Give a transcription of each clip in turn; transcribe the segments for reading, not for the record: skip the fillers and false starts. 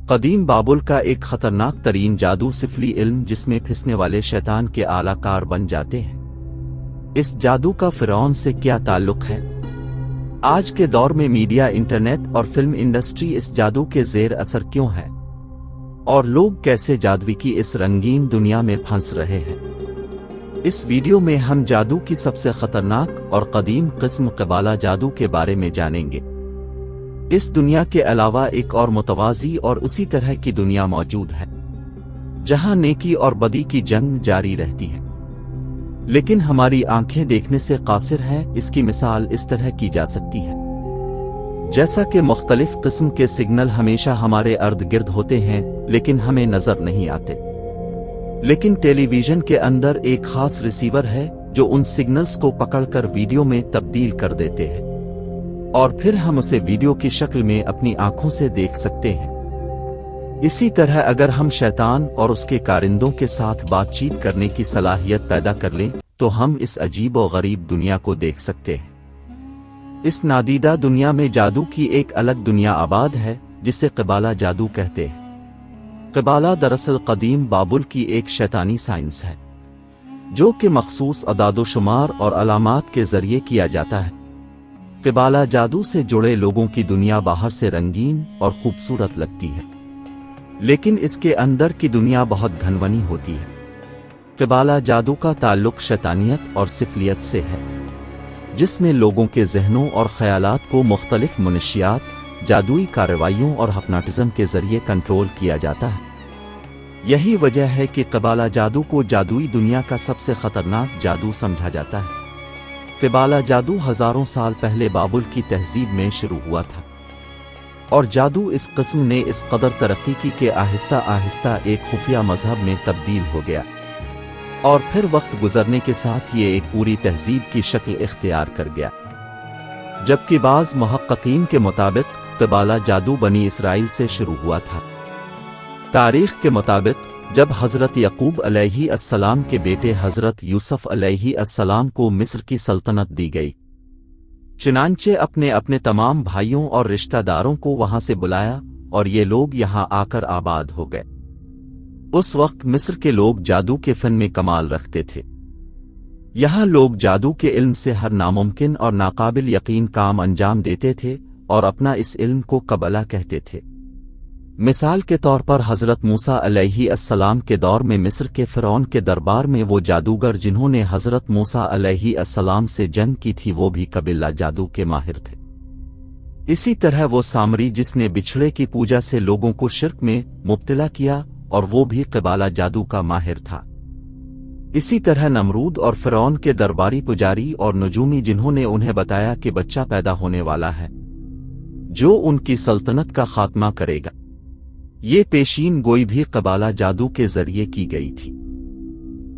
قدیم بابل کا ایک خطرناک ترین جادو سفلی علم جس میں پھنسنے والے شیطان کے اعلی کار بن جاتے ہیں۔ اس جادو کا فرعون سے کیا تعلق ہے؟ آج کے دور میں میڈیا، انٹرنیٹ اور فلم انڈسٹری اس جادو کے زیر اثر کیوں ہے؟ اور لوگ کیسے جادوئی کی اس رنگین دنیا میں پھنس رہے ہیں؟ اس ویڈیو میں ہم جادو کی سب سے خطرناک اور قدیم قسم قبالہ جادو کے بارے میں جانیں گے۔ اس دنیا کے علاوہ ایک اور متوازی اور اسی طرح کی دنیا موجود ہے، جہاں نیکی اور بدی کی جنگ جاری رہتی ہے، لیکن ہماری آنکھیں دیکھنے سے قاصر ہیں۔ اس کی مثال اس طرح کی جا سکتی ہے جیسا کہ مختلف قسم کے سگنل ہمیشہ ہمارے ارد گرد ہوتے ہیں لیکن ہمیں نظر نہیں آتے، لیکن ٹیلی ویژن کے اندر ایک خاص ریسیور ہے جو ان سگنلز کو پکڑ کر ویڈیو میں تبدیل کر دیتے ہیں، اور پھر ہم اسے ویڈیو کی شکل میں اپنی آنکھوں سے دیکھ سکتے ہیں۔ اسی طرح اگر ہم شیطان اور اس کے کارندوں کے ساتھ بات چیت کرنے کی صلاحیت پیدا کر لیں تو ہم اس عجیب و غریب دنیا کو دیکھ سکتے ہیں۔ اس نادیدہ دنیا میں جادو کی ایک الگ دنیا آباد ہے جسے قبالہ جادو کہتے ہیں۔ قبالہ دراصل قدیم بابل کی ایک شیطانی سائنس ہے جو کہ مخصوص اعداد و شمار اور علامات کے ذریعے کیا جاتا ہے۔ قبالہ جادو سے جڑے لوگوں کی دنیا باہر سے رنگین اور خوبصورت لگتی ہے، لیکن اس کے اندر کی دنیا بہت گھنونی ہوتی ہے۔ قبالہ جادو کا تعلق شیطانیت اور سفلیت سے ہے، جس میں لوگوں کے ذہنوں اور خیالات کو مختلف منشیات، جادوئی کارروائیوں اور ہپناٹزم کے ذریعے کنٹرول کیا جاتا ہے۔ یہی وجہ ہے کہ قبالہ جادو کو جادوئی دنیا کا سب سے خطرناک جادو سمجھا جاتا ہے۔ قبالہ جادو ہزاروں سال پہلے بابل کی تہذیب میں شروع ہوا تھا، اور جادو اس قسم نے اس قدر ترقی کی کہ آہستہ آہستہ ایک خفیہ مذہب میں تبدیل ہو گیا، اور پھر وقت گزرنے کے ساتھ یہ ایک پوری تہذیب کی شکل اختیار کر گیا۔ جبکہ بعض محققین کے مطابق قبالہ جادو بنی اسرائیل سے شروع ہوا تھا۔ تاریخ کے مطابق جب حضرت یعقوب علیہ السلام کے بیٹے حضرت یوسف علیہ السلام کو مصر کی سلطنت دی گئی، چنانچہ اپنے اپنے تمام بھائیوں اور رشتہ داروں کو وہاں سے بلایا اور یہ لوگ یہاں آ کر آباد ہو گئے۔ اس وقت مصر کے لوگ جادو کے فن میں کمال رکھتے تھے۔ یہاں لوگ جادو کے علم سے ہر ناممکن اور ناقابل یقین کام انجام دیتے تھے اور اپنا اس علم کو قبالہ کہتے تھے۔ مثال کے طور پر حضرت موسیٰ علیہ السلام کے دور میں مصر کے فرعون کے دربار میں وہ جادوگر جنہوں نے حضرت موسیٰ علیہ السلام سے جنگ کی تھی وہ بھی قبالہ جادو کے ماہر تھے۔ اسی طرح وہ سامری جس نے بچھڑے کی پوجا سے لوگوں کو شرک میں مبتلا کیا اور وہ بھی قبالہ جادو کا ماہر تھا۔ اسی طرح نمرود اور فرعون کے درباری پجاری اور نجومی جنہوں نے انہیں بتایا کہ بچہ پیدا ہونے والا ہے جو ان کی سلطنت کا خاتمہ کرے گا، یہ پیشین گوئی بھی قبالہ جادو کے ذریعے کی گئی تھی۔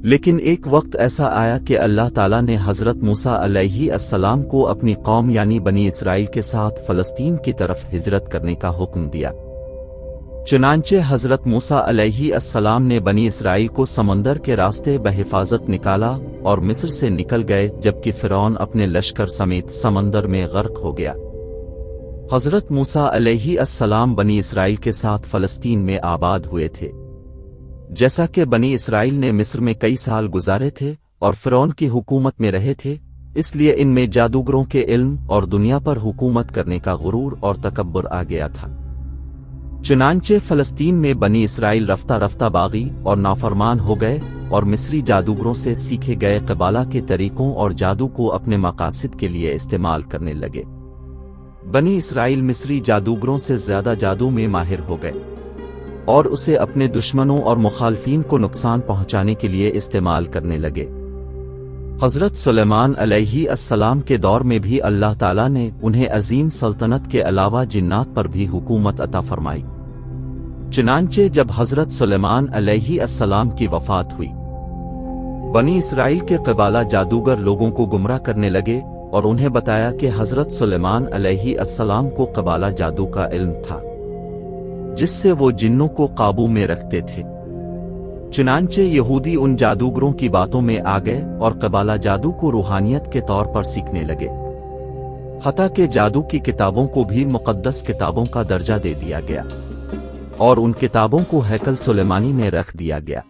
لیکن ایک وقت ایسا آیا کہ اللہ تعالیٰ نے حضرت موسیٰ علیہ السلام کو اپنی قوم یعنی بنی اسرائیل کے ساتھ فلسطین کی طرف ہجرت کرنے کا حکم دیا۔ چنانچہ حضرت موسیٰ علیہ السلام نے بنی اسرائیل کو سمندر کے راستے بحفاظت نکالا اور مصر سے نکل گئے، جبکہ فرعون اپنے لشکر سمیت سمندر میں غرق ہو گیا۔ حضرت موسیٰ علیہ السلام بنی اسرائیل کے ساتھ فلسطین میں آباد ہوئے تھے۔ جیسا کہ بنی اسرائیل نے مصر میں کئی سال گزارے تھے اور فرعون کی حکومت میں رہے تھے، اس لیے ان میں جادوگروں کے علم اور دنیا پر حکومت کرنے کا غرور اور تکبر آ گیا تھا۔ چنانچہ فلسطین میں بنی اسرائیل رفتہ رفتہ باغی اور نافرمان ہو گئے اور مصری جادوگروں سے سیکھے گئے قبالہ کے طریقوں اور جادو کو اپنے مقاصد کے لیے استعمال کرنے لگے۔ بنی اسرائیل مصری جادوگروں سے زیادہ جادو میں ماہر ہو گئے اور اسے اپنے دشمنوں اور مخالفین کو نقصان پہنچانے کے لیے استعمال کرنے لگے۔ حضرت سلیمان علیہ السلام کے دور میں بھی اللہ تعالیٰ نے انہیں عظیم سلطنت کے علاوہ جنات پر بھی حکومت عطا فرمائی۔ چنانچہ جب حضرت سلیمان علیہ السلام کی وفات ہوئی، بنی اسرائیل کے قبالہ جادوگر لوگوں کو گمراہ کرنے لگے اور انہیں بتایا کہ حضرت سلیمان علیہ السلام کو قبالہ جادو کا علم تھا جس سے وہ جنوں کو قابو میں رکھتے تھے۔ چنانچہ یہودی ان جادوگروں کی باتوں میں آ گئے اور قبالہ جادو کو روحانیت کے طور پر سیکھنے لگے، حتیٰ کہ جادو کی کتابوں کو بھی مقدس کتابوں کا درجہ دے دیا گیا۔ और उन किताबों को हैकल सुलेमानी में रख दिया गया।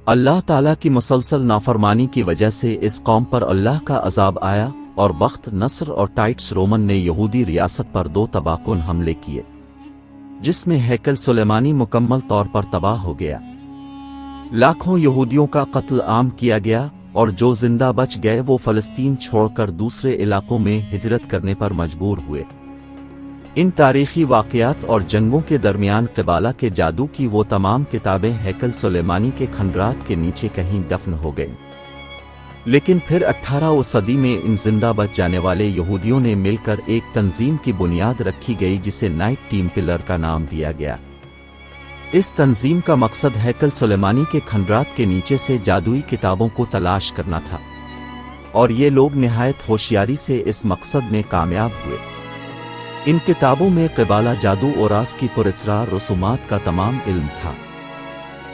अल्लाह ताला की मुसलसल नाफरमानी की वजह से इस कौम पर अल्लाह का अजाब आया और बख्त नस्र और टाइट्स रोमन ने यहूदी रियासत पर 2 तबाहकुन हमले किए, जिसमें हैकल सुलेमानी मुकम्मल तौर पर तबाह हो गया। लाखों यहूदियों का कत्ल आम किया गया और जो जिंदा बच गए वो फलस्तीन छोड़कर दूसरे इलाकों में हिजरत करने पर मजबूर हुए। इन तारीखी वाक़यात और जंगों के दरमियान क़िबाला के जादू की वो तमाम किताबें हैकल सुलेमानी के खंडरात के नीचे कहीं दफन हो गईं। लेकिन फिर 18वीं सदी में इन जिंदा बच जाने वाले यहूदियों ने मिलकर एक तंजीम की बुनियाद रखी गई जिसे नाइट टेम्पलर का नाम दिया गया। इस तंजीम का मकसद हैकल सुलेमानी के खंडरात के नीचे से जादुई किताबों को तलाश करना था, और ये लोग निहायत होशियारी से इस मकसद में कामयाब हुए। इन किताबों में क़िबाला जादू और रास की पुरस्रार रसूमात का तमाम इल्म था।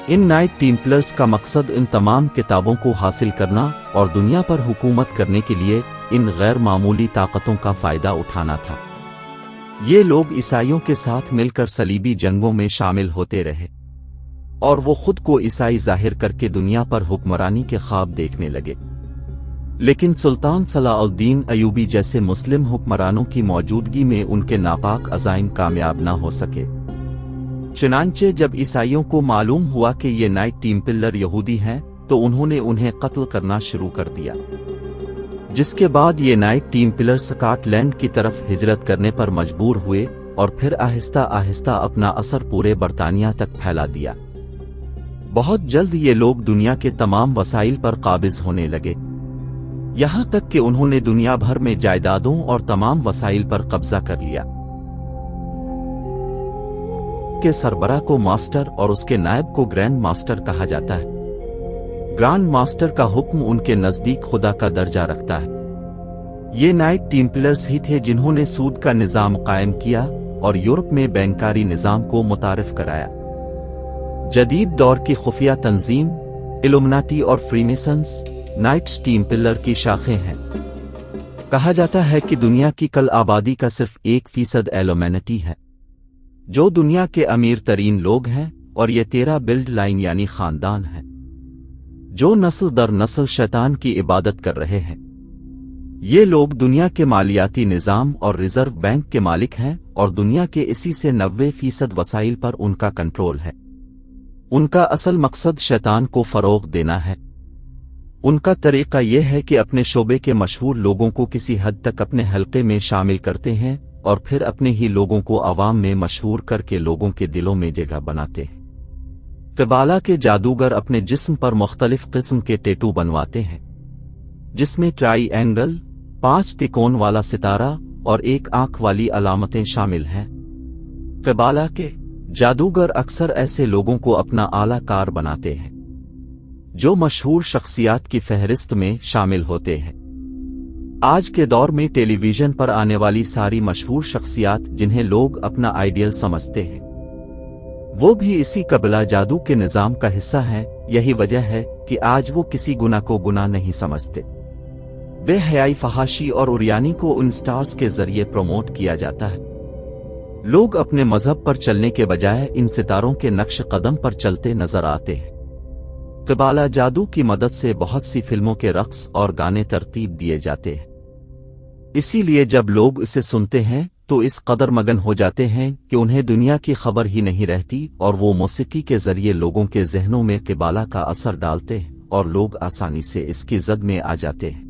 इन नाइट टेम्पलर्स का मकसद इन तमाम किताबों को हासिल करना और दुनिया पर हुकूमत करने के लिए इन गैर मामूली ताकतों का फ़ायदा उठाना था। ये लोग ईसाइयों के साथ मिलकर सलीबी जंगों में शामिल होते रहे और वो खुद को ईसाई जाहिर करके दुनिया पर हुक्मरानी के ख्वाब देखने लगे। लेकिन सुल्तान सलाउद्दीन अयूबी जैसे मुस्लिम हुक्मरानों की मौजूदगी में उनके नापाक अज़ाइम कामयाब न हो सके। चुनांचे जब ईसाइयों को मालूम हुआ कि ये नाइट टेम्पलर यहूदी हैं तो उन्होंने उन्हें कत्ल करना शुरू कर दिया, जिसके बाद ये नाइट टेम्पलर स्कॉटलैंड की तरफ हिजरत करने पर मजबूर हुए और फिर आहिस्ता आहिस्ता अपना असर पूरे बरतानिया तक फैला दिया। बहुत जल्द ये लोग दुनिया के तमाम वसाइल पर काबिज होने लगे, यहाँ तक कि उन्होंने दुनिया भर में जायदादों और तमाम वसाइल पर कब्जा कर लिया। के सरबराह को मास्टर और उसके नायब को ग्रैंड मास्टर कहा जाता है। ग्रैंड मास्टर का हुक्म उनके नजदीक खुदा का दर्जा रखता है। ये नाइट टेम्पलर्स ही थे जिन्होंने सूद का निजाम कायम किया और यूरोप में बैंकारी निजाम को मुतारिफ कराया। जदीद दौर की खुफिया तंजीम इल्यूमिनाटी और फ्रीमेसन्स नाइट टेम्पलर की शाखें हैं। कहा जाता है कि दुनिया की कल आबादी का सिर्फ 1% इल्यूमिनाटी है, जो दुनिया के अमीर तरीन लोग हैं, और ये 13 बिल्ड लाइन यानी खानदान है जो नस्ल दर नस्ल शैतान की इबादत कर रहे हैं। ये लोग दुनिया के मालियाती निजाम और रिजर्व बैंक के मालिक हैं और दुनिया के इसी से 90% वसाइल पर उनका कंट्रोल है। उनका असल मकसद शैतान को फरोग देना है। उनका तरीका यह है कि अपने शोबे के मशहूर लोगों को किसी हद तक अपने हल्के में शामिल करते हैं और फिर अपने ही लोगों को आवाम में मशहूर करके लोगों के दिलों में जगह बनाते हैं। क़िबाला के जादूगर अपने जिस्म पर मुख्तलिफ किस्म के टैटू बनवाते हैं, जिसमें ट्राइएंगल, 5 तिकोन वाला सितारा और 1 आंख वाली अलामतें शामिल हैं। क़िबाला के जादूगर अक्सर ऐसे लोगों को अपना आला कार बनाते हैं जो मशहूर शख्सियात की फहरिस्त में शामिल होते हैं। आज के दौर में टेलीविजन पर आने वाली सारी मशहूर शख्सियात जिन्हें लोग अपना आइडियल समझते हैं, वो भी इसी क़िबाला जादू के निज़ाम का हिस्सा हैं। यही वजह है कि आज वो किसी गुनाह को गुनाह नहीं समझते। बेहयाई, फहाशी और उरियानी को उन स्टार्स के जरिए प्रमोट किया जाता है। लोग अपने मजहब पर चलने के बजाय इन सितारों के नक्श कदम पर चलते नजर आते हैं। क़िबाला जादू की मदद से बहुत सी फिल्मों के रक़्स और गाने तरतीब दिए जाते हैं। इसीलिए जब लोग इसे सुनते हैं तो इस कदर मगन हो जाते हैं कि उन्हें दुनिया की खबर ही नहीं रहती और वो मौसीकी के जरिए लोगों के ज़हनों में क़िबाला का असर डालते हैं और लोग आसानी से इसकी जद में आ जाते हैं।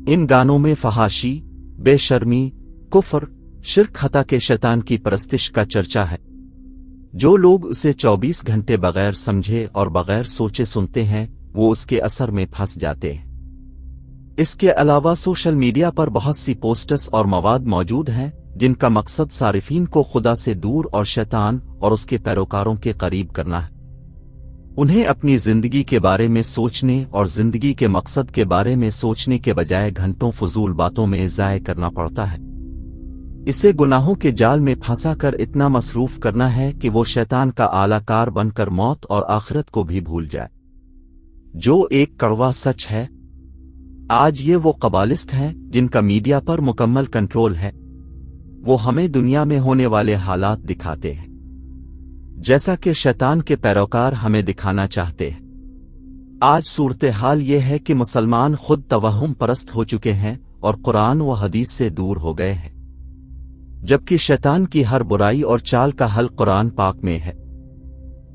इन गानों में फहाशी, बेशर्मी, कुफ्र, शिर्क हता के शैतान की परस्तिश का चर्चा है। जो लोग उसे 24 घंटे बगैर समझे और बगैर सोचे सुनते हैं वो उसके असर में फंस जाते हैं। इसके अलावा सोशल मीडिया पर बहुत सी पोस्टर्स और मवाद मौजूद हैं जिनका मकसद सारिफीन को खुदा से दूर और शैतान और उसके पैरोकारों के करीब करना है। उन्हें अपनी जिंदगी के बारे में सोचने और जिंदगी के मकसद के बारे में सोचने के बजाय घंटों फजूल बातों में ज़ाय करना पड़ता है। इसे गुनाहों के जाल में फंसा कर इतना मसरूफ करना है कि वो शैतान का आलाकार बनकर मौत और आखिरत को भी भूल जाए, जो एक कड़वा सच है। आज ये वो कबालिस्ट हैं जिनका मीडिया पर मुकम्मल कंट्रोल है। वो हमें दुनिया में होने वाले हालात दिखाते हैं जैसा कि शैतान के पैरोकार हमें दिखाना चाहते हैं। आज सूरत-ए-हाल ये है कि मुसलमान खुद तवहुम परस्त हो चुके हैं और कुरान व हदीस से दूर हो गए हैं, जबकि शैतान की हर बुराई और चाल का हल कुरान पाक में है।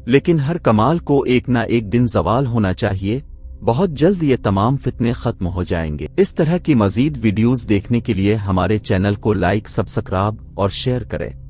लेकिन हर कमाल को एक ना एक दिन ज़वाल होना चाहिए। बहुत जल्द ये तमाम फितने खत्म हो जाएंगे। इस तरह की मज़ीद वीडियोज़ देखने के लिए हमारे चैनल को लाइक, सब्सक्राइब और शेयर करें।